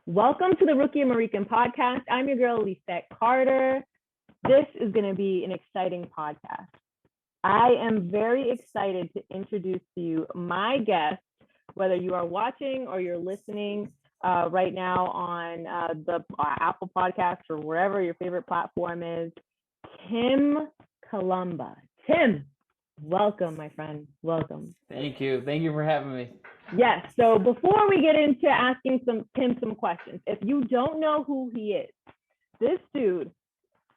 Welcome to the Rookie AmeRican podcast. I'm your girl, Lissette Carter. This is going to be an exciting podcast. I am very excited to introduce to you my guest, whether you are watching or you're listening right now on the Apple Podcast or wherever your favorite platform is, Tim Columba. Tim, welcome, my friend. Welcome. Thank you. Thank you for having me. Yes. So before we get into asking Tim some questions, if you don't know who he is, this dude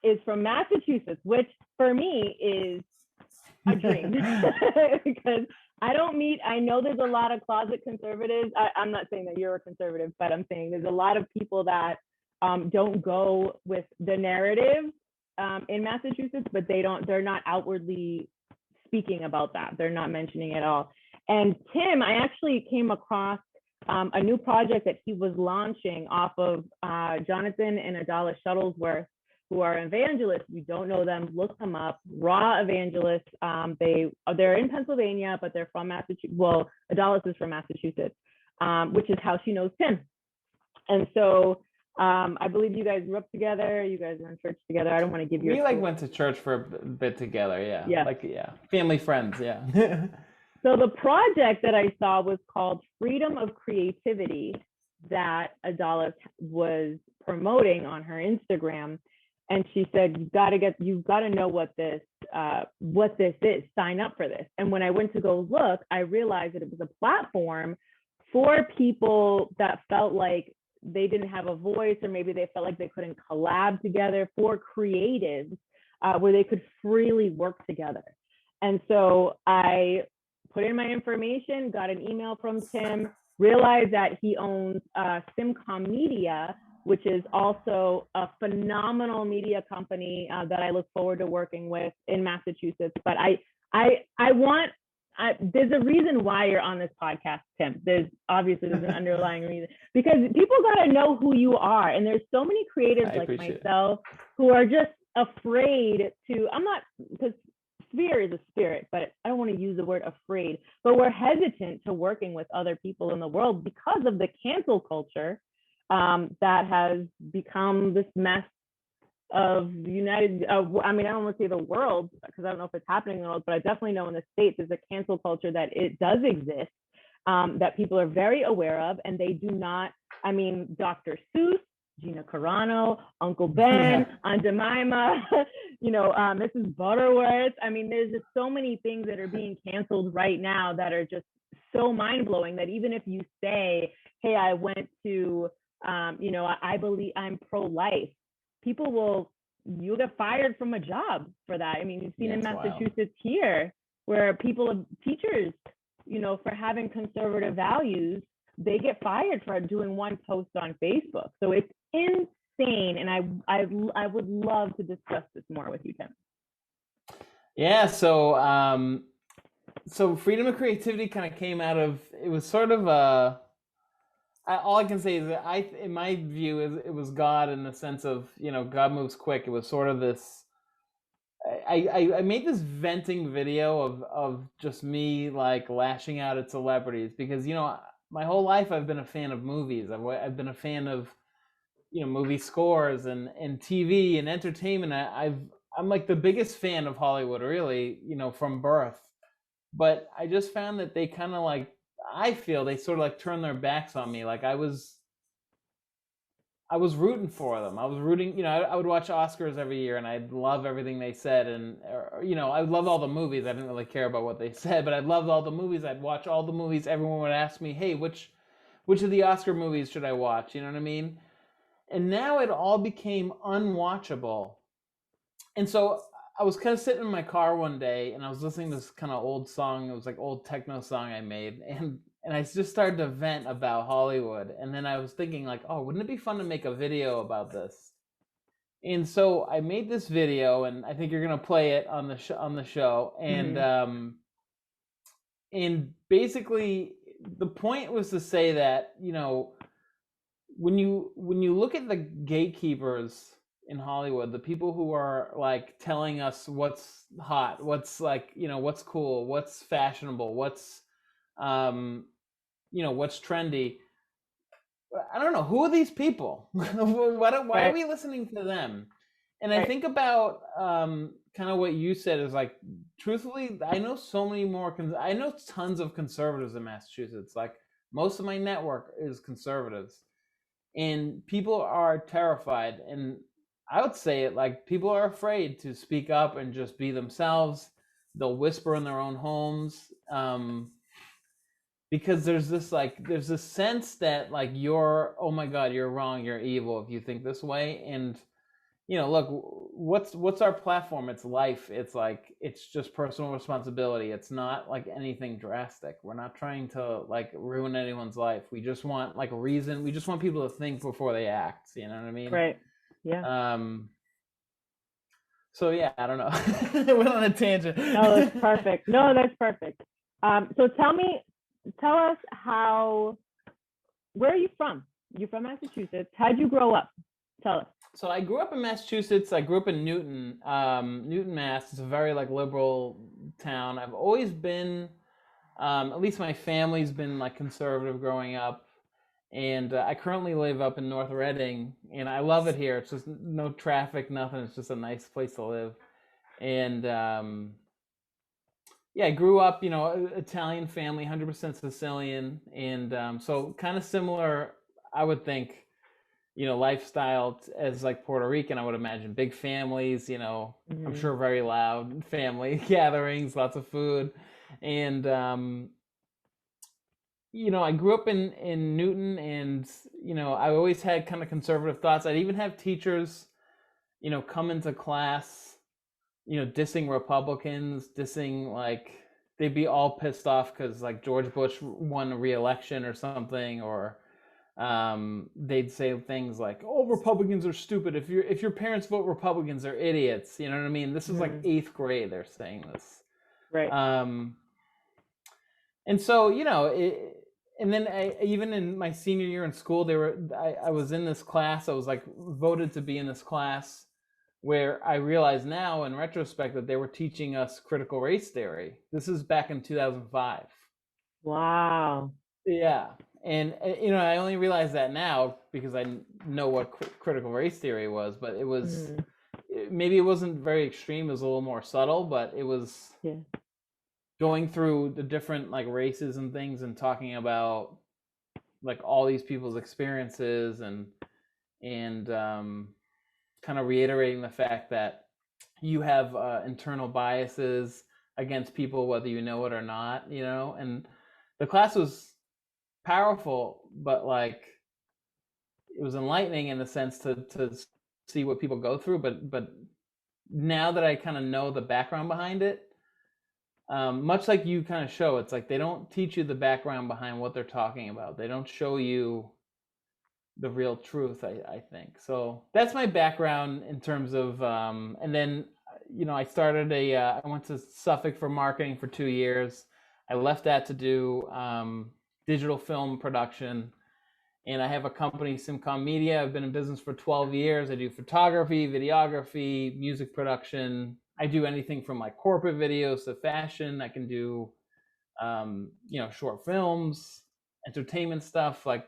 is from Massachusetts, which for me is a dream because I know there's a lot of closet conservatives. I'm not saying that you're a conservative, but I'm saying there's a lot of people that don't go with the narrative in Massachusetts, but they're not outwardly speaking about that. They're not mentioning it at all. And Tim, I actually came across a new project that he was launching off of Jonathan and Adalis Shuttlesworth, who are evangelists. If you don't know them, look them up. Raw evangelists. They're in Pennsylvania, but they're from Massachusetts. Well, Adalis is from Massachusetts, which is how she knows Tim. And so I believe you guys grew up together. You guys were in church together. I don't want to give you. We went to church for a bit together. Yeah. Yeah. Family friends. Yeah. So the project that I saw was called Freedom of Creativity that Adalis was promoting on her Instagram. And she said, you've got to know what this is, sign up for this. And when I went to go look, I realized that it was a platform for people that felt like they didn't have a voice, or maybe they felt like they couldn't collab together, for creatives where they could freely work together. And so I put in my information, got an email from Tim, realized that he owns Simcom Media, which is also a phenomenal media company that I look forward to working with in Massachusetts. But there's a reason why you're on this podcast, Tim. There's an underlying reason, because people got to know who you are. And there's so many creatives like myself who are just afraid to, because fear is a spirit, but I don't want to use the word afraid, but we're hesitant to working with other people in the world because of the cancel culture that has become this mess of the United, I don't want to say the world, because I don't know if it's happening in the world, but I definitely know in the States there's a cancel culture that it does exist, that people are very aware of, and they do not, Dr. Seuss, Gina Carano, Uncle Ben, Aunt Jemima, Mrs. Butterworth. There's just so many things that are being canceled right now that are just so mind-blowing that even if you say, hey, I went to, I believe I'm pro-life, you'll get fired from a job for that. You've seen in Massachusetts here where teachers, for having conservative values, they get fired for doing one post on Facebook. So it's insane. And I would love to discuss this more with you, Tim. Yeah. So freedom of creativity kind of came out of, it was sort of all I can say is that in my view, it was God, in the sense of, God moves quick. It was sort of this, I made this venting video of just me like lashing out at celebrities, because, my whole life I've been a fan of movies. I've been a fan of, movie scores and TV and entertainment. I'm like the biggest fan of Hollywood, really, from birth. But I just found that they kind of like, I feel they sort of like turned their backs on me. Like I was rooting for them. I was rooting, I would watch Oscars every year and I'd love everything they said. And, I would love all the movies. I didn't really care about what they said, but I loved all the movies. I'd watch all the movies. Everyone would ask me, hey, which of the Oscar movies should I watch? You know what I mean? And now it all became unwatchable. And so I was kind of sitting in my car one day and I was listening to this kind of old song. It was like old techno song I made. And I just started to vent about Hollywood. And then I was thinking like, oh, wouldn't it be fun to make a video about this? And so I made this video, and I think you're going to play it on the show. And, and basically the point was to say that, when you look at the gatekeepers in Hollywood, the people who are like telling us what's hot, what's like, what's cool, what's fashionable, what's, what's trendy, I don't know, who are these people? Why are we listening to them? And I think about kind of what you said is like, truthfully, I know so many more. I know tons of conservatives in Massachusetts. Like most of my network is conservatives, and people are terrified. And I would say it like people are afraid to speak up and just be themselves. They'll whisper in their own homes. Because there's this sense that like oh my God, you're wrong, you're evil if you think this way. And look, what's our platform? It's life. It's like, it's just personal responsibility. It's not like anything drastic. We're not trying to like ruin anyone's life. We just want like a reason. We just want people to think before they act. You know what I mean? Right. Yeah. So yeah, I don't know. I went on a tangent. No, that's perfect. No, that's perfect. So tell us where are you from? You're from Massachusetts. How'd you grow up? Tell us. So I grew up in Massachusetts. I grew up in Newton, Mass. It's a very like liberal town. I've always been, at least my family's been like conservative growing up. And I currently live up in North Reading, and I love it here. It's just no traffic, nothing. It's just a nice place to live. And yeah, I grew up, Italian family, 100% Sicilian. And so kind of similar, I would think, lifestyle as like Puerto Rican. I would imagine big families, I'm sure very loud family gatherings, lots of food. And I grew up in Newton, and I always had kind of conservative thoughts. I'd even have teachers come into class dissing Republicans, dissing like, they'd be all pissed off because like George Bush won a re-election or something, or they'd say things like, "Oh, Republicans are stupid. If your parents vote Republicans, they're idiots." You know what I mean? This is like 8th grade. They're saying this, right? And so and then even in my senior year in school, I was in this class. I was like voted to be in this class, where I realize now in retrospect that they were teaching us critical race theory. This is back in 2005. Wow. Yeah. And, I only realize that now because I know what critical race theory was, but it was, maybe it wasn't very extreme. It was a little more subtle, but it was going through the different like races and things and talking about like all these people's experiences and kind of reiterating the fact that you have internal biases against people, whether you know it or not, and the class was powerful, but like it was enlightening in the sense to see what people go through. But now that I kind of know the background behind it, much like you kind of show, it's like they don't teach you the background behind what they're talking about. They don't show you the real truth, I think. So that's my background in terms of, and then, I started I went to Suffolk for marketing for 2 years. I left that to do digital film production, and I have a company, Simcom Media. I've been in business for 12 years. I do photography, videography, music production. I do anything from like corporate videos to fashion. I can do, short films, entertainment stuff. Like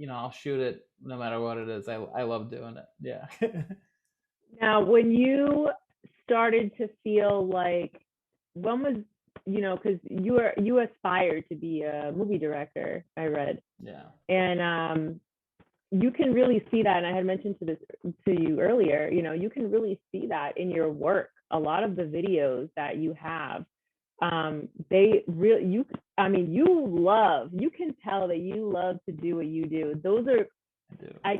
I'll shoot it no matter what it is. I love doing it. Yeah. Now, when you started to feel like, when was, because you aspired to be a movie director, I read. Yeah. And you can really see that, and I had mentioned to you earlier, you can really see that in your work. A lot of the videos that you have, they really, you can tell that you love to do what you do. Those are,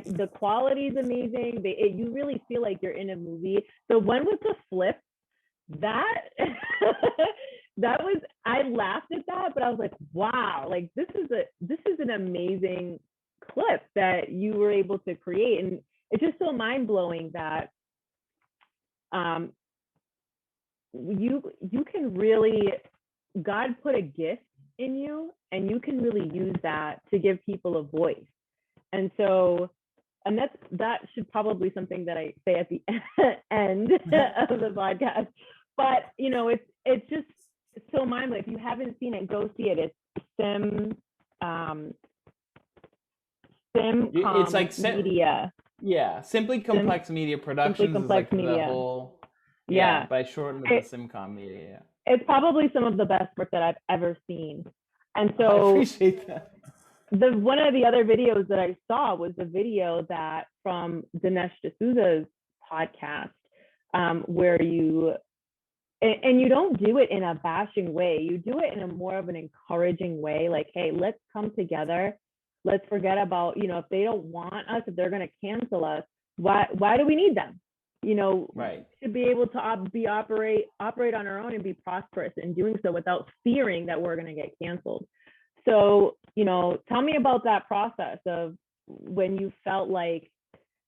the quality is amazing. You really feel like you're in a movie. The one with the flip, that that was, I laughed at that, but I was like, wow, like this is an amazing clip that you were able to create. And it's just so mind-blowing that you can really, God put a gift in you, and you can really use that to give people a voice. And so, and that should probably be something that I say at the end of the podcast. But it's just so mind-blowing. If you haven't seen it, go see it. It's Simcom It's like Media. Yeah, Simply Complex Media Productions is like Media. the whole. Yeah, but I shortened it to Simcom Media. Yeah. It's probably some of the best work that I've ever seen, and so I appreciate that. One of the other videos that I saw was the video that from Dinesh D'Souza's podcast, where you don't do it in a bashing way. You do it in a more of an encouraging way. Like, hey, let's come together. Let's forget about, if they don't want us, if they're going to cancel us, why do we need them? Right. To be able to operate on our own and be prosperous in doing so without fearing that we're going to get canceled. So, tell me about that process of when you felt like,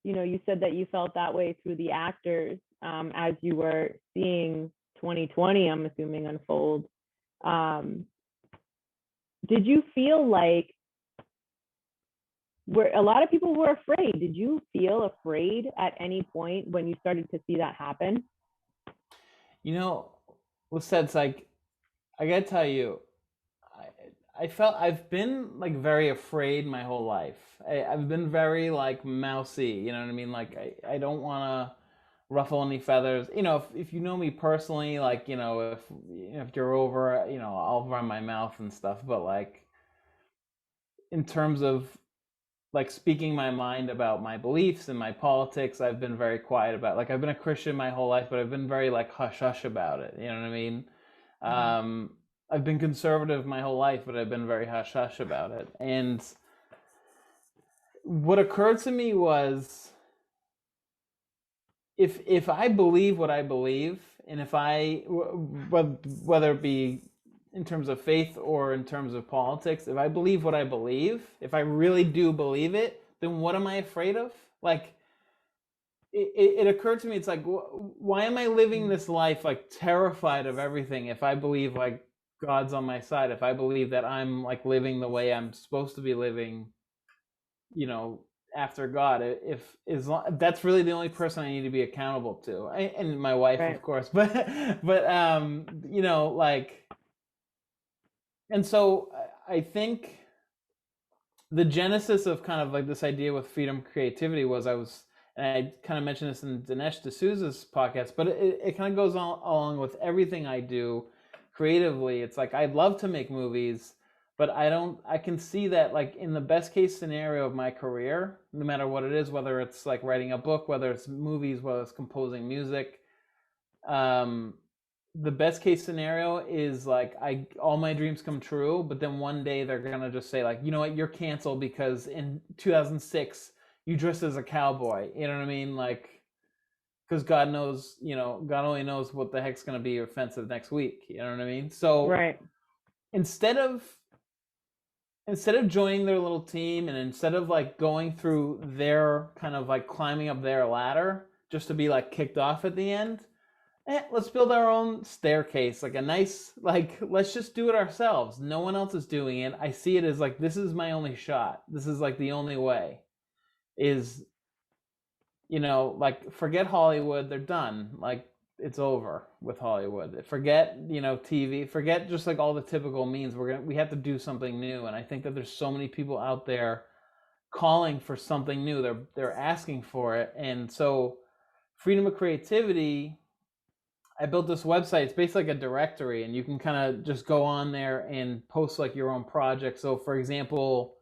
you said that you felt that way through the actors as you were seeing 2020, I'm assuming, unfold. Did you feel like a lot of people were afraid? Did you feel afraid at any point when you started to see that happen? Lissette's like, I gotta tell you, I've been like very afraid my whole life. I've been very like mousy, you know what I mean? Like I don't want to ruffle any feathers. If you know me personally, like, if you're over, I'll run my mouth and stuff. But like, in terms of like speaking my mind about my beliefs and my politics, I've been very quiet about. Like, I've been a Christian my whole life, but I've been very like hush hush about it. You know what I mean? Mm-hmm. I've been conservative my whole life, but I've been very hush hush about it. And what occurred to me was, if I believe what I believe, and if whether it be in terms of faith or in terms of politics, if I believe what I believe, if I really do believe it, then what am I afraid of? Like, it occurred to me, it's like, why am I living this life like terrified of everything if I believe like God's on my side, if I believe that I'm like living the way I'm supposed to be living, after God, that's really the only person I need to be accountable to, and my wife, right, of course, but like, and so I think the genesis of kind of like this idea with freedom creativity was, and I kind of mentioned this in Dinesh D'Souza's podcast, but it kind of goes along with everything I do creatively. It's like, I'd love to make movies, but I can see that like in the best case scenario of my career, no matter what it is, whether it's like writing a book, whether it's movies, whether it's composing music, the best case scenario is like all my dreams come true, but then one day they're going to just say like, you know what, you're canceled because in 2006 you dressed as a cowboy. You know what I mean? Like, because God knows, God only knows what the heck's going to be offensive next week. You know what I mean? So right. Instead of joining their little team, and instead of like going through their kind of like climbing up their ladder just to be like kicked off at the end, let's build our own staircase, like a nice, like, let's just do it ourselves. No one else is doing it. I see it as like, this is my only shot. This is like the only way is, like, forget Hollywood. They're done. Like, it's over with Hollywood. Forget, TV, forget just like all the typical means. We have to do something new. And I think that there's so many people out there calling for something new. They're asking for it. And so freedom of creativity, I built this website. It's basically like a directory, and you can kind of just go on there and post like your own project. So for example,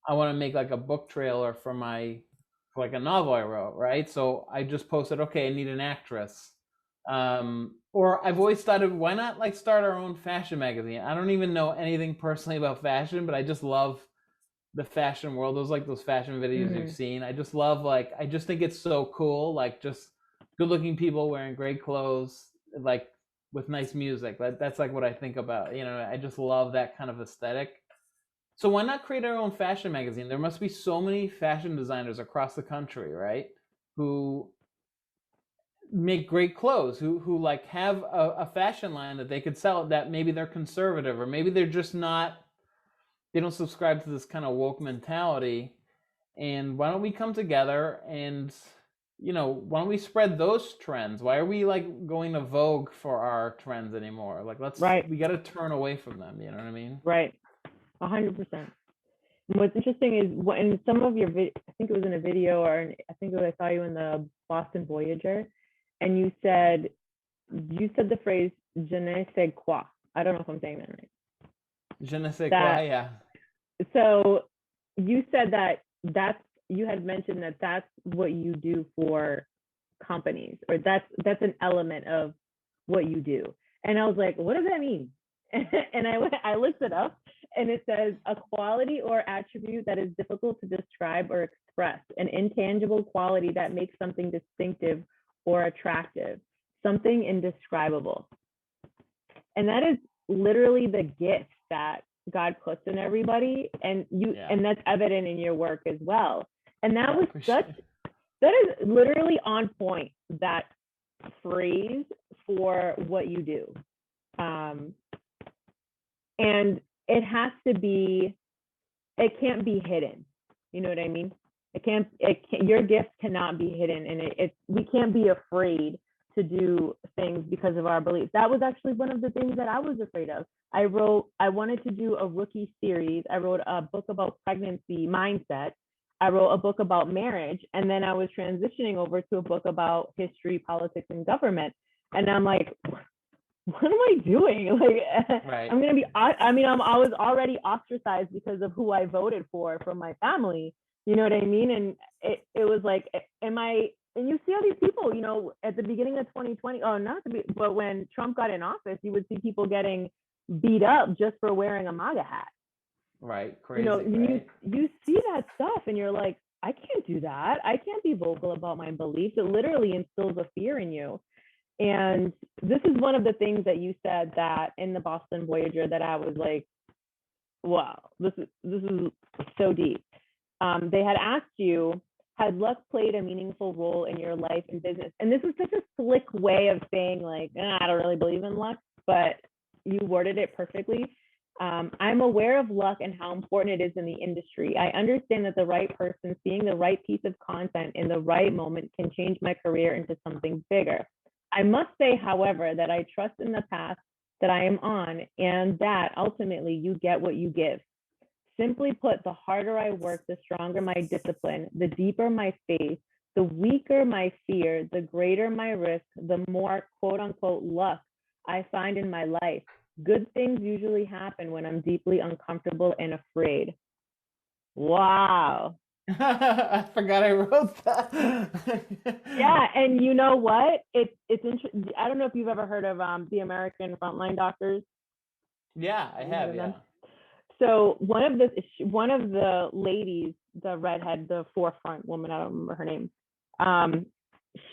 I want to make like a book trailer for like a novel I wrote, right? So I just posted, okay, I need an actress. Or I've always thought of, why not like start our own fashion magazine? I don't even know anything personally about fashion, but I just love the fashion world. Those fashion videos you've seen. I just love, like, I just think it's so cool. Like, just good looking people wearing great clothes, like with nice music. That's like what I think about. I just love that kind of aesthetic. So why not create our own fashion magazine? There must be so many fashion designers across the country, right? Who make great clothes, who like have a fashion line that they could sell, that maybe they're conservative, or maybe they're just not, they don't subscribe to this kind of woke mentality. And why don't we come together and, why don't we spread those trends? Why are we like going to Vogue for our trends anymore? Like, we got to turn away from them. You know what I mean? Right. 100%. What's interesting is in some of your I think it was in a video, or I think I saw you in the Boston Voyager, and you said the phrase "je ne sais quoi." I don't know if I'm saying that right. Je ne sais quoi, yeah. So you said you had mentioned that's what you do for companies, or that's an element of what you do. And I was like, what does that mean? And I looked it up, and it says a quality or attribute that is difficult to describe or express, an intangible quality that makes something distinctive or attractive, something indescribable. And that is literally the gift that God puts in everybody, and and that's evident in your work as well. And that was that is literally on point, that phrase for what you do. And it has to be, it can't be hidden. You know what I mean? Your gift cannot be hidden, and we can't be afraid to do things because of our beliefs. That was actually one of the things that I was afraid of. I wanted to do a rookie series. I wrote a book about pregnancy mindset. I wrote a book about marriage, and then I was transitioning over to a book about history, politics, and government. And I'm like, what am I doing? Like, right. I was already ostracized because of who I voted for from my family. You know what I mean? And it was like, and you see all these people, you know, at the beginning of 2020, but when Trump got in office, you would see people getting beat up just for wearing a MAGA hat. Right. Crazy. You know, right? you see that stuff, and you're like, I can't do that. I can't be vocal about my beliefs. It literally instills a fear in you. And this is one of the things that you said that in the Boston Voyager that I was like, wow, this is so deep. They had asked you, had luck played a meaningful role in your life and business? And this is such a slick way of saying, like, I don't really believe in luck, but you worded it perfectly. I'm aware of luck and how important it is in the industry. I understand that the right person seeing the right piece of content in the right moment can change my career into something bigger. I must say, however, that I trust in the path that I am on, and that ultimately you get what you give. Simply put, the harder I work, the stronger my discipline, the deeper my faith, the weaker my fear, the greater my risk, the more quote unquote luck I find in my life. Good things usually happen when I'm deeply uncomfortable and afraid. Wow. I forgot I wrote that. Yeah, and you know what? It's interesting. I don't know if you've ever heard of the AmeRican frontline doctors. Yeah, I have. Yeah. So one of the ladies, the redhead, the forefront woman, I don't remember her name.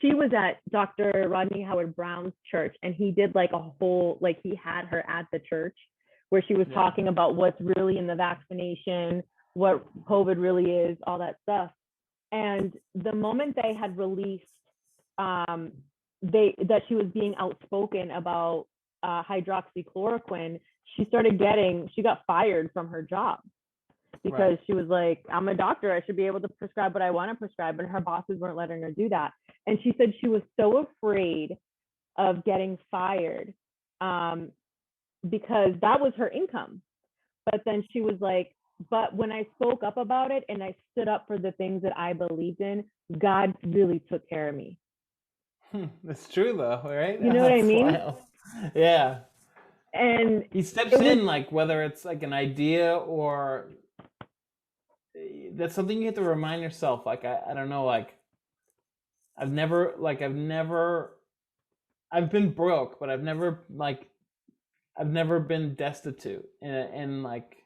She was at Dr. Rodney Howard Brown's church, and he did like a whole, like he had her at the church where she was talking about what's really in the vaccination, what COVID really is, all that stuff. And the moment they had released that she was being outspoken about hydroxychloroquine, she got fired from her job because she was like, I'm a doctor, I should be able to prescribe what I want to prescribe, and her bosses weren't letting her do that. And she said she was so afraid of getting fired because that was her income. But then she was like, but when I spoke up about it and I stood up for the things that I believed in, God really took care of me. That's true though, right? You know what I mean? Wild. Yeah. And he steps in, like, whether it's like an idea or that's something you have to remind yourself. Like, I don't know, like I've been broke, but I've never been destitute, and like,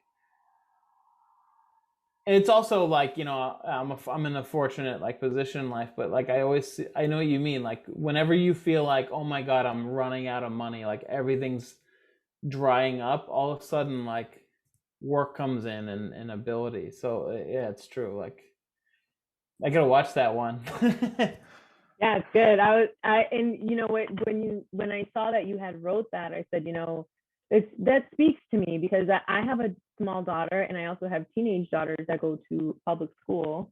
and it's also like, you know, I'm in a fortunate like position in life, but like I know what you mean. Like whenever you feel like, oh my God, I'm running out of money, like everything's drying up, all of a sudden like work comes in and ability. So yeah, it's true. Like I gotta watch that one. Yeah, it's good. And you know what, when I saw that you had wrote that, I said, you know, that speaks to me because I have a small daughter and I also have teenage daughters that go to public school.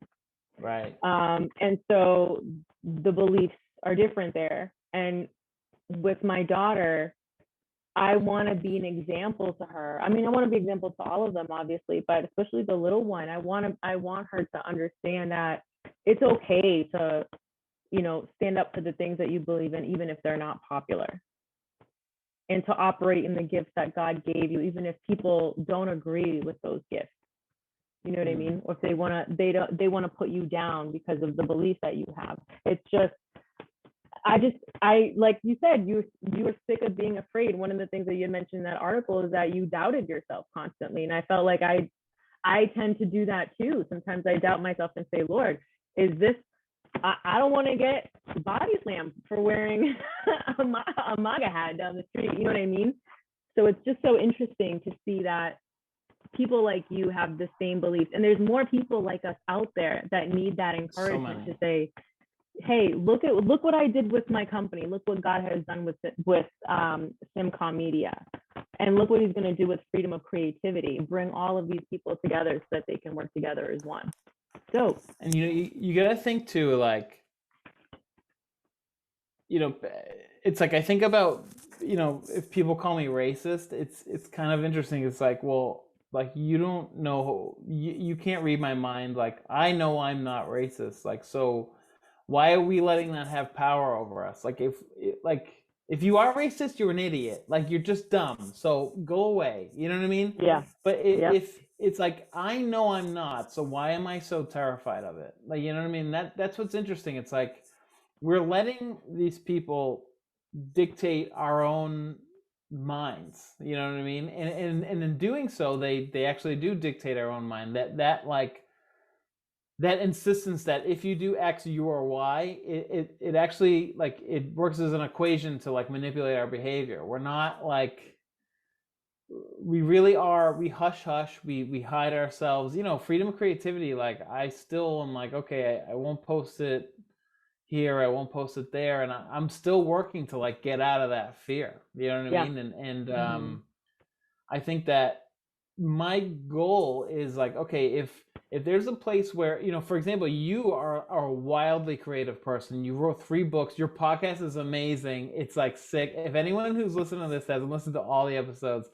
Right. And so the beliefs are different there. And with my daughter, I want to be an example to her. I mean, I want to be an example to all of them, obviously, but especially the little one. I want her to understand that it's okay to, stand up for the things that you believe in, even if they're not popular, and to operate in the gifts that God gave you, even if people don't agree with those gifts. You know what I mean? Or if they want to put you down because of the belief that you have. It's just, I like you said, you were sick of being afraid. One of the things that you had mentioned in that article is that you doubted yourself constantly. And I felt like I tend to do that too. Sometimes I doubt myself and say, Lord, is this, I don't want to get body slammed for wearing a MAGA hat down the street. You know what I mean? So it's just so interesting to see that people like you have the same beliefs. And there's more people like us out there that need that encouragement to say, hey, look what I did with my company. Look what God has done with Simcom Media. And look what he's going to do with freedom of creativity. Bring all of these people together so that they can work together as one. So, and you got to think too, like, it's like, I think about, if people call me racist, it's kind of interesting. It's like, well, like, you don't know, you can't read my mind. Like, I know I'm not racist. Like, so why are we letting that have power over us? Like, if you are racist, you're an idiot. Like, you're just dumb. So go away. You know what I mean? Yeah. But if it's like, I know I'm not, so why am I so terrified of it? Like, you know what I mean? That's what's interesting. It's like, we're letting these people dictate our own minds. You know what I mean? And in doing so, they actually do dictate our own mind. That insistence that if you do X, you are Y, it actually, like, it works as an equation to, like, manipulate our behavior. We're not, like, we really are, we hush, we hide ourselves. Freedom of creativity, like, I still am like, okay, I won't post it here, I won't post it there, and I'm still working to, like, get out of that fear. You know what I mean? And I think that my goal is, like, okay, if there's a place where, for example, you are a wildly creative person, you wrote 3 books, your podcast is amazing, it's, like, sick. If anyone who's listening to this hasn't listened to all the episodes,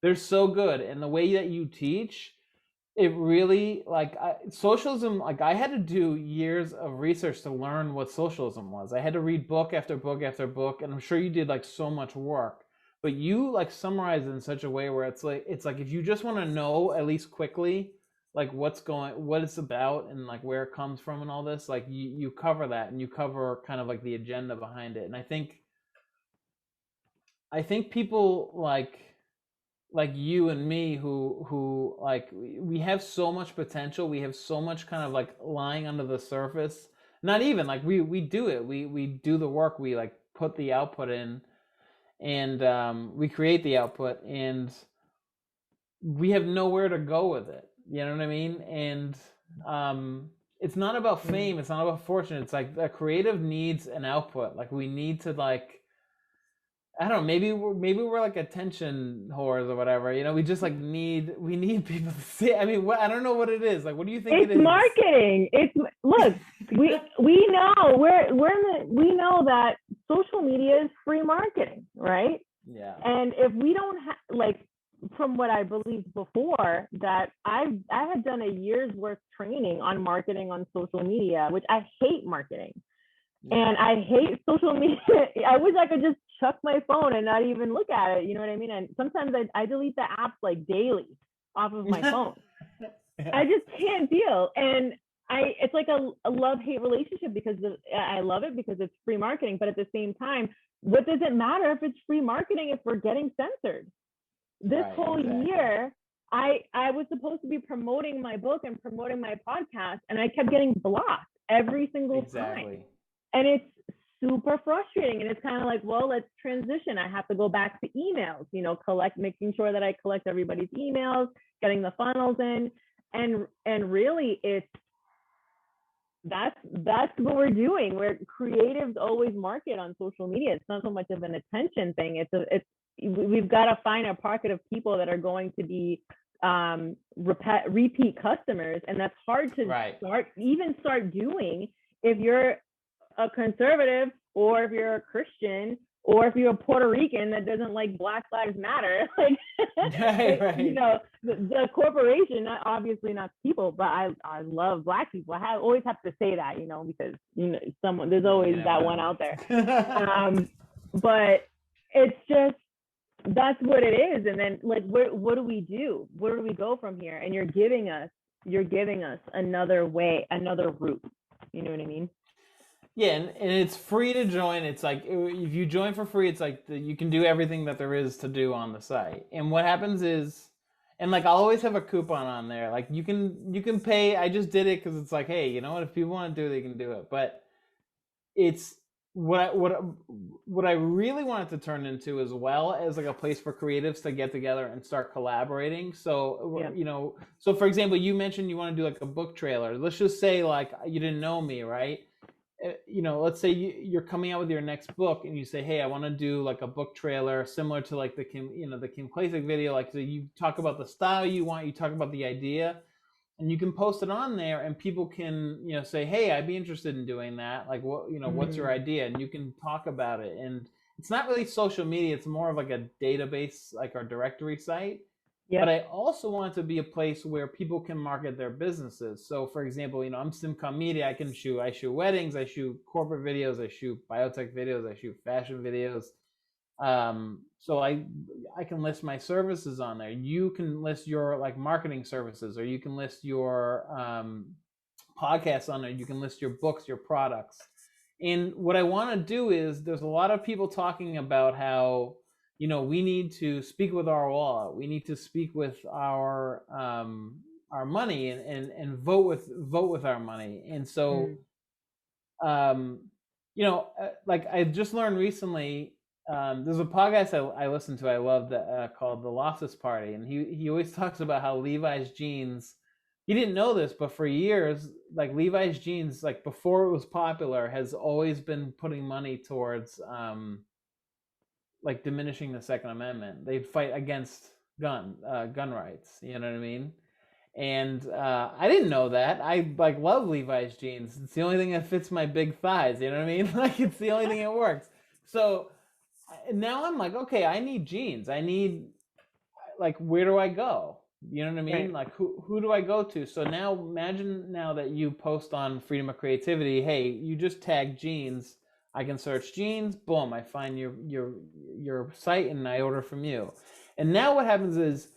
they're so good. And the way that you teach, it really, like, socialism, like, I had to do years of research to learn what socialism was. I had to read book after book after book, and I'm sure you did, like, so much work. But you, like, summarize it in such a way where it's like if you just want to know, at least quickly, like, what it's about and, like, where it comes from and all this, like, you cover that, and you cover kind of, like, the agenda behind it. And I think people like you and me who like, we have so much potential, we have so much kind of, like, lying under the surface. Not even, like, we do it, we do the work, we, like, put the output in, and we create the output, and we have nowhere to go with it. You know what I mean? And it's not about fame, it's not about fortune. It's like, the creative needs an output. Like, we need to, like, I don't know, maybe we're like attention whores or whatever. We just, like, need people to see. I mean, I don't know what it is. Like, what do you think it is? It's marketing. Look, we know we know that social media is free marketing, right? Yeah. And if we don't like, from what I believed before, that I had done a year's worth training on marketing on social media, which I hate marketing. And I hate social media. I wish I could just chuck my phone and not even look at it. You know what I mean? And sometimes I delete the apps, like, daily off of my phone. I just can't deal. And it's like a love-hate relationship, because I love it because it's free marketing. But at the same time, what does it matter if it's free marketing if we're getting censored? This whole year, I was supposed to be promoting my book and promoting my podcast, and I kept getting blocked every single time. And it's super frustrating. And it's kind of like, well, let's transition. I have to go back to emails, making sure that I collect everybody's emails, getting the funnels in. And really, that's what we're doing. Where creatives always market on social media. It's not so much of an attention thing. We've got to find a pocket of people that are going to be repeat customers. And that's hard to start doing if you're a conservative, or if you're a Christian, or if you're a Puerto Rican that doesn't like Black Lives Matter, like, right. you know, the corporation, obviously not people, but I love Black people. I always have to say that, you know, because, you know, there's always that one out there. But it's just, that's what it is. And then, like, what do we do? Where do we go from here? And you're giving us another way, another route. You know what I mean? Yeah, and it's free to join. It's like, if you join for free, it's like you can do everything that there is to do on the site. And what happens is, and like, I'll always have a coupon on there. Like, you can pay. I just did it because it's like, hey, you know what? If people want to do it, they can do it. But it's what I really want it to turn into, as well as like a place for creatives to get together and start collaborating. So, you know, so for example, you mentioned you want to do like a book trailer. Let's just say, like, you didn't know me, right? You know, let's say you're coming out with your next book and you say, hey, I want to do like a book trailer similar to like the Kim Klacik video. Like, so you talk about the style you want, you talk about the idea, and you can post it on there, and people can, you know, say, hey, I'd be interested in doing that. Like, what, you know, what's your idea? And you can talk about it. And it's not really social media. It's more of like a database, like our directory site. Yep. But I also want it to be a place where people can market their businesses. So, for example, you know, I'm Simcom Media. I shoot weddings, I shoot corporate videos, I shoot biotech videos, I shoot fashion videos. So I can list my services on there. You can list your like marketing services, or you can list your podcasts on there. You can list your books, your products. And what I want to do is, there's a lot of people talking about how, you know, we need to speak with our wallet. We need to speak with our money, and vote with our money. And so, you know, like I just learned recently, there's a podcast I listen to, I love, that called The Losses Party, and he always talks about how Levi's jeans. He didn't know this, but for years, like Levi's jeans, like before it was popular, has always been putting money towards like diminishing the Second Amendment. They'd fight against gun rights. You know what I mean? And I didn't know that. I like love Levi's jeans. It's the only thing that fits my big thighs. You know what I mean? Like, it's the only thing that works. So now I'm like, okay, I need jeans. I need, like, where do I go? You know what I mean? Right. Like, who do I go to? So now imagine now that you post on Freedom of Creativity, hey, you just tag jeans. I can search jeans, boom, I find your site and I order from you. And now what happens is,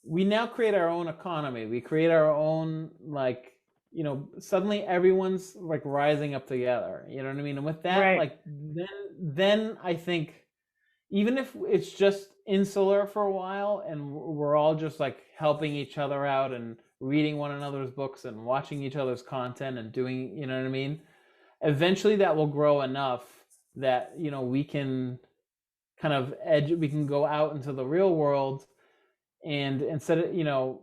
we now create our own economy. We create our own, like, you know, suddenly everyone's like rising up together. You know what I mean? And with that, like, then I think, even if it's just insular for a while and we're all just like helping each other out and reading one another's books and watching each other's content and doing, you know what I mean? Eventually that will grow enough that, you know, we can kind of we can go out into the real world, and instead of, you know,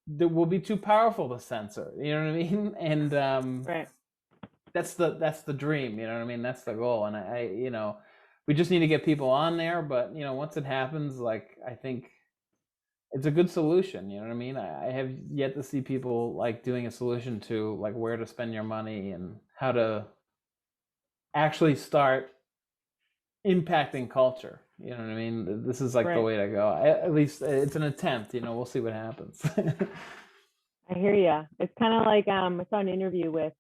that will be too powerful to censor, you know what I mean? And that's the dream, you know what I mean? That's the goal. And I you know, we just need to get people on there, but, you know, once it happens, like, I think it's a good solution, you know what I mean? I have yet to see people like doing a solution to like where to spend your money and how to actually start impacting culture. You know what I mean? This is like the way to go. At least it's an attempt, you know, we'll see what happens. I hear ya. It's kind of like, I saw an interview with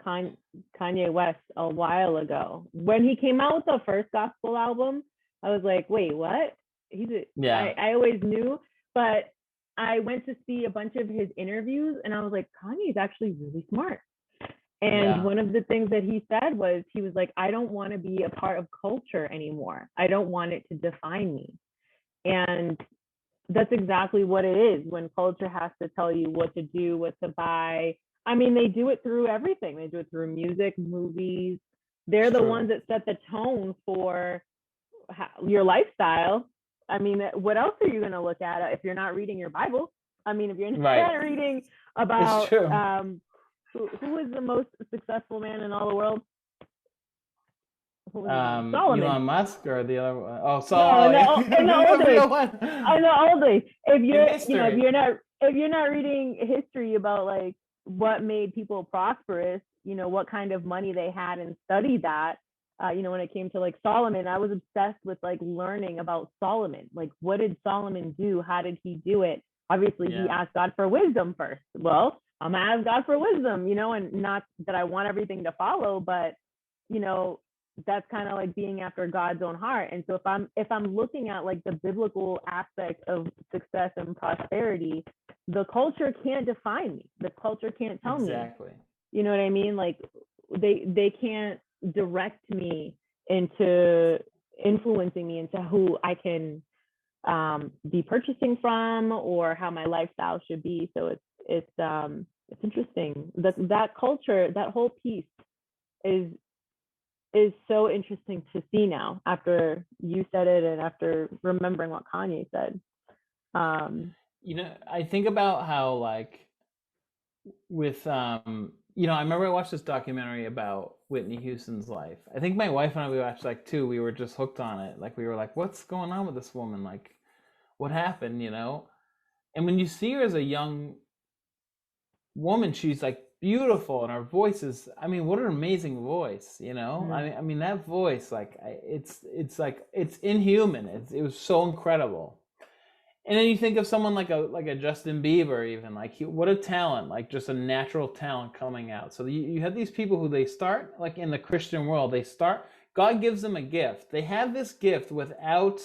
Kanye West a while ago. When he came out with the first gospel album, I was like, wait, what? I always knew, but I went to see a bunch of his interviews and I was like, Kanye's actually really smart. And one of the things that he said was, he was like, I don't want to be a part of culture anymore. I don't want it to define me. And that's exactly what it is when culture has to tell you what to do, what to buy. I mean, they do it through everything. They do it through music, movies. They're the ones that set the tone for your lifestyle. I mean, what else are you going to look at if you're not reading your Bible? I mean, if you're not reading about who is the most successful man in all the world? Solomon. Elon Musk, or the other one? Oh, Solomon. Oldie. If you're not reading history about like what made people prosperous, you know, what kind of money they had, and study that, when it came to like Solomon, I was obsessed with like learning about Solomon. Like, what did Solomon do? How did he do it? Obviously, he asked God for wisdom first. Well, I'm gonna ask God for wisdom, and not that I want everything to follow, but that's kind of like being after God's own heart. And so if I'm looking at like the biblical aspect of success and prosperity, the culture can't define me. The culture can't tell me. Exactly. You know what I mean? Like they can't direct me into influencing me into who I can be purchasing from or how my lifestyle should be. So it's interesting. That culture, that whole piece is so interesting to see now after you said it and after remembering what Kanye said. I think about how like with I remember I watched this documentary about Whitney Houston's life. I think my wife and I, we watched like two. We were just hooked on it. Like we were like, what's going on with this woman? Like, what happened? And when you see her as a young woman, she's like beautiful, and her voice is, I mean, what an amazing voice, I mean that voice, like it's like it's inhuman. It was so incredible. And then you think of someone like a Justin Bieber, even like what a talent, like just a natural talent coming out. So you have these people who they start like in the Christian world, God gives them a gift. They have this gift without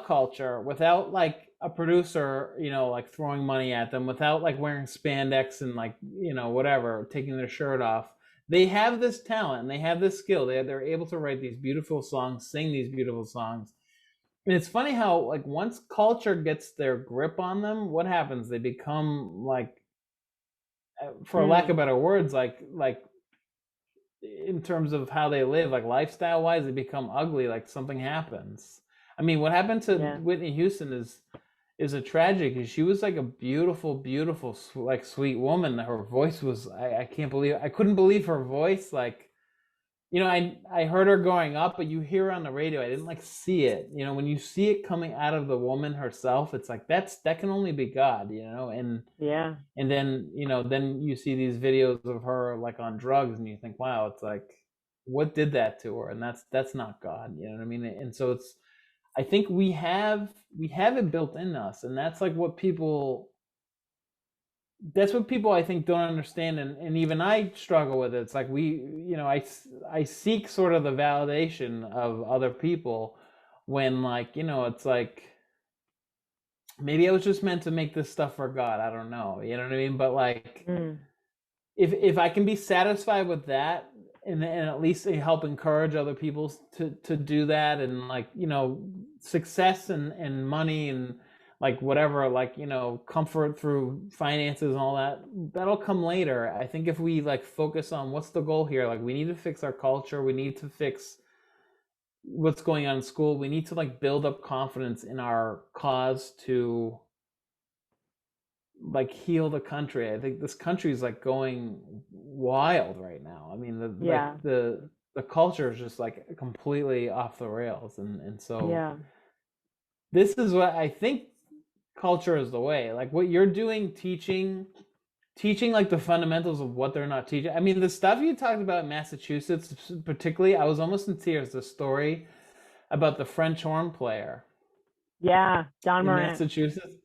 culture, without like a producer, like throwing money at them, without like wearing spandex and like, whatever, taking their shirt off. They have this talent and they have this skill. They're able to write these beautiful songs, sing these beautiful songs. And it's funny how like once culture gets their grip on them, what happens? They become like, for lack of better words, like in terms of how they live, like lifestyle wise, they become ugly. Like something happens. I mean, what happened to Whitney Houston is a tragedy. She was like a beautiful, beautiful, like sweet woman. Her voice was, I couldn't believe her voice. Like, I heard her growing up, but you hear her on the radio. I didn't like see it. When you see it coming out of the woman herself, it's like that can only be God. And then then you see these videos of her like on drugs, and you think, wow, it's like, what did that to her? And that's not God. You know what I mean? And so I think we have it built in us, and that's like what people. That's what people I think don't understand, and even I struggle with it. It's like I seek sort of the validation of other people when like it's like maybe I was just meant to make this stuff for God. I don't know, you know what I mean? But like if I can be satisfied with that, and at least help encourage other people to do that, and like success and money and like whatever, like comfort through finances and all that'll come later. I think if we like focus on what's the goal here, like we need to fix our culture, we need to fix what's going on in school, we need to like build up confidence in our cause to like heal the country. I think this country is like going wild right now. I mean the culture is just like completely off the rails, and so this is what I think. Culture is the way. Like what you're doing, teaching like the fundamentals of what they're not teaching. I mean, the stuff you talked about in Massachusetts, particularly, I was almost in tears. The story about the French horn player. Yeah, John Morant. Massachusetts.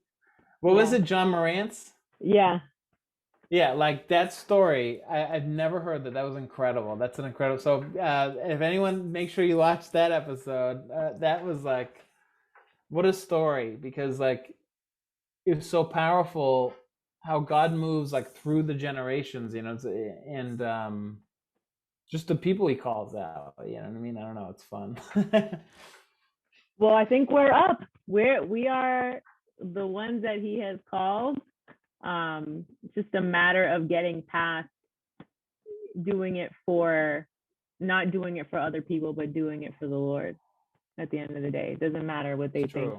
What was it, John Morant's? Yeah. Yeah, like that story. I've never heard that. That was incredible. That's an incredible. So if anyone, make sure you watch that episode. That was like, what a story, because like, it was so powerful how God moves like through the generations, and just the people he calls out, you know what I mean? I don't know, it's fun. Well, I think we're up. We are the ones that he has called. It's just a matter of getting past doing it for, not doing it for other people, but doing it for the Lord. At the end of the day, it doesn't matter what they think.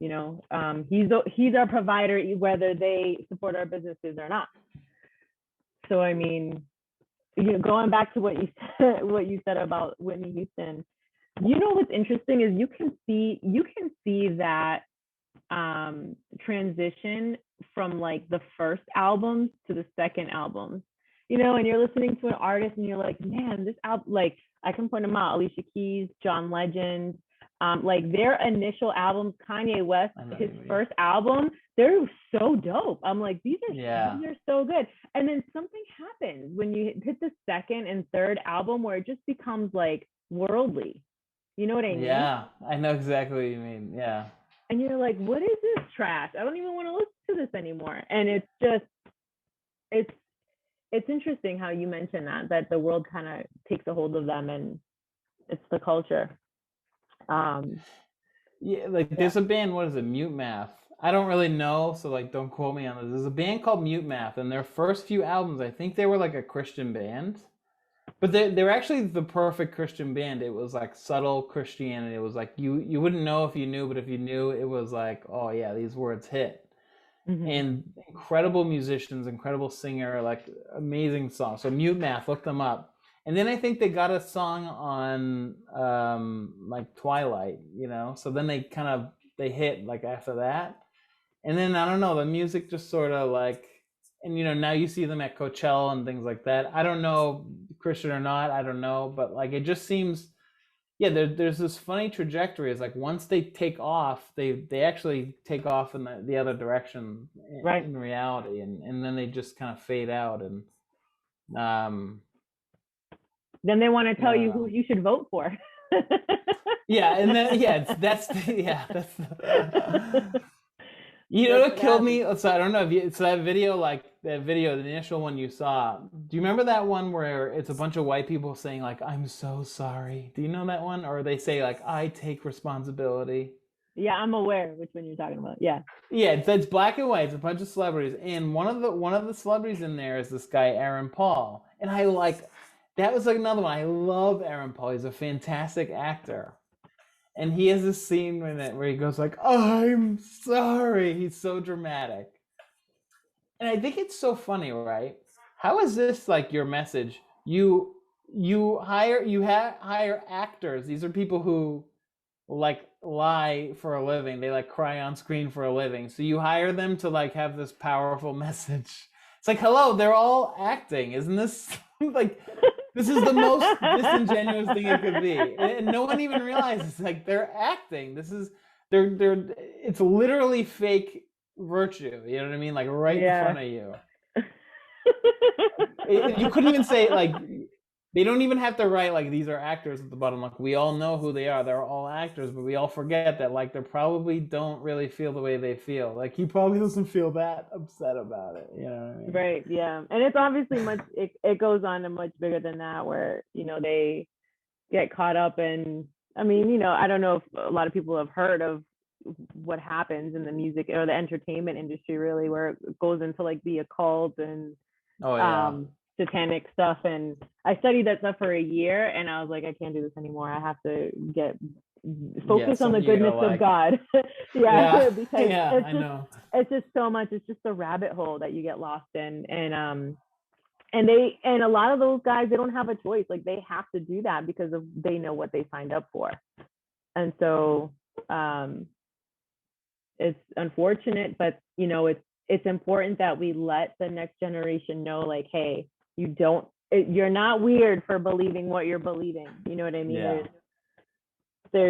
He's our provider, whether they support our businesses or not. So I mean, going back to what you said about Whitney Houston, what's interesting is you can see that transition from like the first album to the second album, and you're listening to an artist and you're like, man, this album, like I can point them out, Alicia Keys, John Legend, like their initial albums, Kanye West, his first album, they're so dope. I'm like, these are so good. And then something happens when you hit the second and third album where it just becomes like worldly. You know what I mean? Yeah, I know exactly what you mean. Yeah. And you're like, what is this trash? I don't even want to listen to this anymore. And it's just, it's interesting how you mentioned that the world kind of takes a hold of them, and it's the culture. There's a band, what is it, Mute Math? I don't really know, so like don't quote me on this. There's a band called Mute Math, and their first few albums, I think they were like a Christian band. But they're actually the perfect Christian band. It was like subtle Christianity. It was like you wouldn't know if you knew, but if you knew, it was like, oh yeah, these words hit. Mm-hmm. And incredible musicians, incredible singer, like amazing songs. So Mute Math, look them up. And then I think they got a song on like Twilight, So then they hit like after that. And then I don't know, the music just sort of like, and now you see them at Coachella and things like that. I don't know, Christian or not, I don't know, but like it just seems, there's this funny trajectory. It's like once they take off, they actually take off in the other direction, right, in reality, and then they just kind of fade out, and then they want to tell you who you should vote for. And then that's what killed me? So I don't know if that video, the initial one you saw. Do you remember that one where it's a bunch of white people saying like, "I'm so sorry"? Do you know that one? Or they say like, "I take responsibility." Yeah, I'm aware which one you're talking about. Yeah. Yeah, it's black and white. It's a bunch of celebrities, and one of the celebrities in there is this guy Aaron Paul, and that was like another one. I love Aaron Paul. He's a fantastic actor. And he has this scene in it where he goes like, "I'm sorry." He's so dramatic. And I think it's so funny, right? How is this like your message? You hire actors. These are people who like lie for a living. They like cry on screen for a living. So you hire them to like have this powerful message. It's like, hello, they're all acting. Isn't this like... This is the most disingenuous thing it could be, and no one even realizes like they're acting. It's literally fake virtue. You know what I mean? Like right in front of you. You couldn't even say like they don't even have to write like these are actors at the bottom. Like we all know who they are. They're all actors, but we all forget that like they probably don't really feel the way they feel. Like he probably doesn't feel that upset about it. You know what I mean? Right. Yeah. And it's obviously it goes on to much bigger than that, where they get caught up in. I mean, I don't know if a lot of people have heard of what happens in the music or the entertainment industry, really, where it goes into like the occult and satanic stuff. And I studied that stuff for a year, and I was like, I can't do this anymore. I have to focus on the goodness of God. Because it's just so much. It's just a rabbit hole that you get lost in, and a lot of those guys, they don't have a choice. Like they have to do that because they know what they signed up for. And so it's unfortunate, but it's important that we let the next generation know, like, hey, you're not weird for believing what you're believing. You know what I mean? Yeah.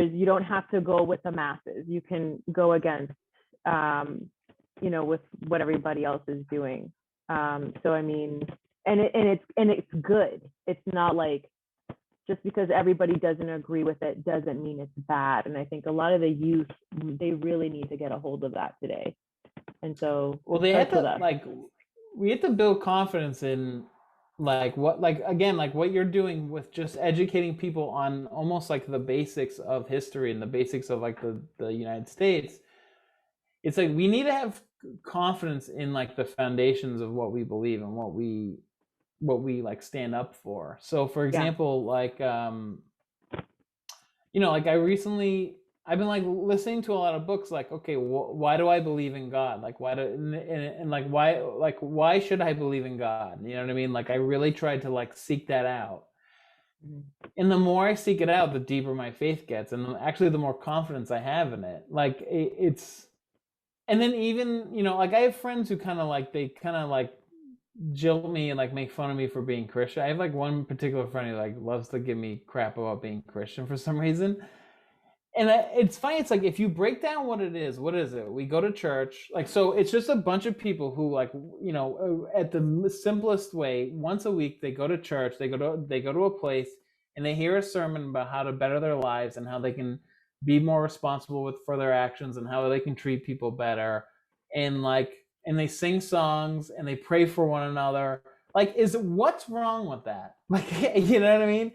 You don't have to go with the masses. You can go against, with what everybody else is doing. So I mean, and it's good. It's not like just because everybody doesn't agree with it doesn't mean it's bad. And I think a lot of the youth, they really need to get a hold of that today. And so, we have to build confidence in what you're doing with just educating people on almost like the basics of history and the basics of like the United States. It's like we need to have confidence in like the foundations of what we believe and what we like stand up for. So for example, I've been like listening to a lot of books like, okay, why do I believe in God? Like why should I believe in God? You know what I mean? Like I really tried to like seek that out. And the more I seek it out, the deeper my faith gets, and actually the more confidence I have in it. Like it's, and then even, I have friends who kind of like jilt me and like make fun of me for being Christian. I have like one particular friend who like loves to give me crap about being Christian for some reason. And it's funny. It's like, if you break down what it is, what is it? We go to church. Like, so it's just a bunch of people who, like, you know, at the simplest way, once a week, they go to church, they go to a place, and they hear a sermon about how to better their lives and how they can be more responsible for their actions and how they can treat people better. And like, and they sing songs and they pray for one another. Like, what's wrong with that? Like, you know what I mean?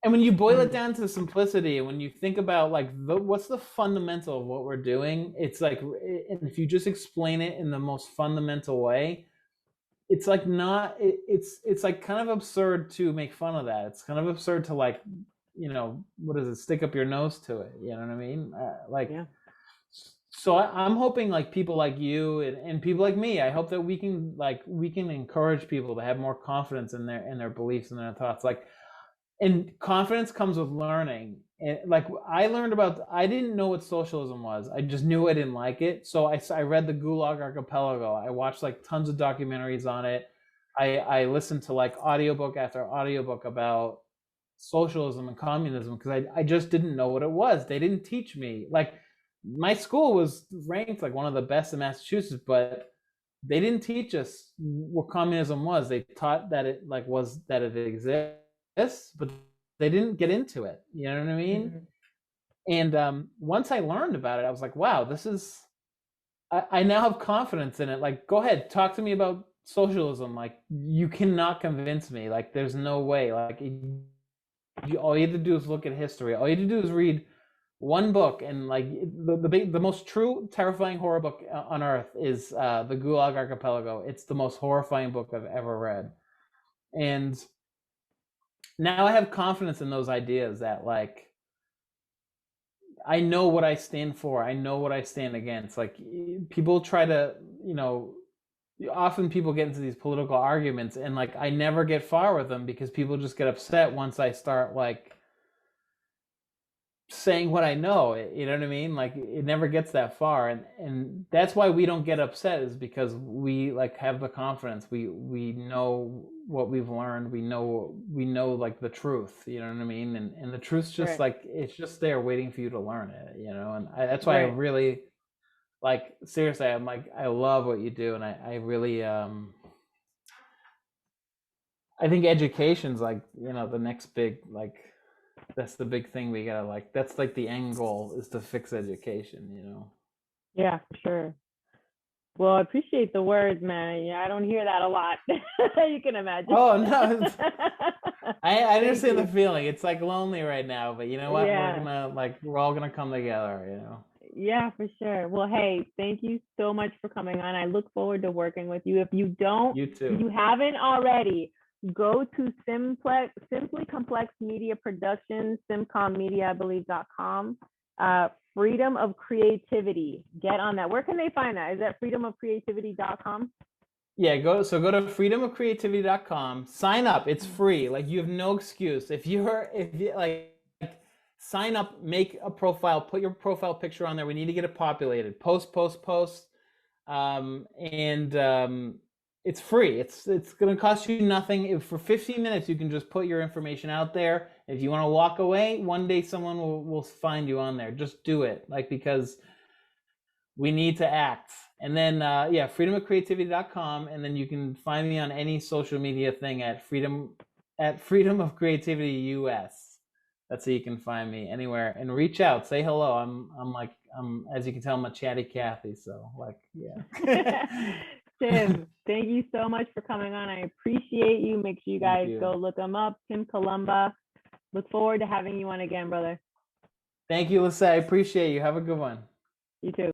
And when you boil it down to simplicity, and when you think about like what's the fundamental of what we're doing, it's like, and if you just explain it in the most fundamental way, it's like it's like kind of absurd to make fun of that. It's kind of absurd to, like, you know, what is it? Stick up your nose to it. You know what I mean? Yeah. So I'm hoping like people like you and people like me, I hope that we can encourage people to have more confidence in their beliefs and their thoughts. Like, and confidence comes with learning. And like, I didn't know what socialism was. I just knew I didn't like it. So I read the Gulag Archipelago. I watched like tons of documentaries on it. I listened to like audiobook after audiobook about socialism and communism, because I just didn't know what it was. They didn't teach me. Like, my school was ranked like one of the best in Massachusetts, but they didn't teach us what communism was. They taught that it exists, but they didn't get into it. You know what I mean? Mm-hmm. And once I learned about it, I was like, wow, this is, I now have confidence in it. Like, go ahead, talk to me about socialism. Like, you cannot convince me. Like, there's no way. Like, all you have to do is look at history. All you have to do is read one book, and like the most true, terrifying horror book on earth is the Gulag Archipelago. It's the most horrifying book I've ever read. And now I have confidence in those ideas that, like, I know what I stand for. I know what I stand against. Like, people try to, you know, often people get into these political arguments, and like, I never get far with them because people just get upset once I start like saying what I know. You know what I mean? Like, it never gets that far, and that's why we don't get upset, is because we like have the confidence. We know what we've learned. We know like the truth. You know what I mean? And the truth's just like, it's just there waiting for you to learn it. You know, and that's why I really, like, seriously, I'm like, I love what you do, and I really I think education's like, you know, the next big, like, that's the big thing we gotta, like, that's like the end goal, is to fix education, you know? Yeah, for sure. Well, I appreciate the words, man. Yeah, I don't hear that a lot. You can imagine. Oh, no. I understand the feeling. It's like lonely right now, but you know what? Yeah. We're all gonna come together, you know? Yeah, for sure. Well, hey, thank you so much for coming on. I look forward to working with you. If you don't, you too. If you haven't already, go to Simply Complex Media Productions, SimComMedia, I believe.com. Freedom of Creativity. Get on that. Where can they find that? Is that freedomofcreativity.com? Yeah, go to freedomofcreativity.com. Sign up. It's free. Like, you have no excuse. If you like, sign up, make a profile, put your profile picture on there. We need to get it populated. Post. It's free. It's going to cost you nothing. For 15 minutes, you can just put your information out there. If you want to walk away, one day someone will find you on there. Just do it, like, because we need to act. And then, freedomofcreativity.com. And then you can find me on any social media thing at Freedom of Creativity US. That's how you can find me anywhere, and reach out, say hello. I'm as you can tell, I'm a chatty Cathy. So, like, yeah. Tim, thank you so much for coming on. I appreciate you. Make sure you guys go look him up. Tim Columba. Look forward to having you on again, brother. Thank you, Lissette. I appreciate you. Have a good one. You too.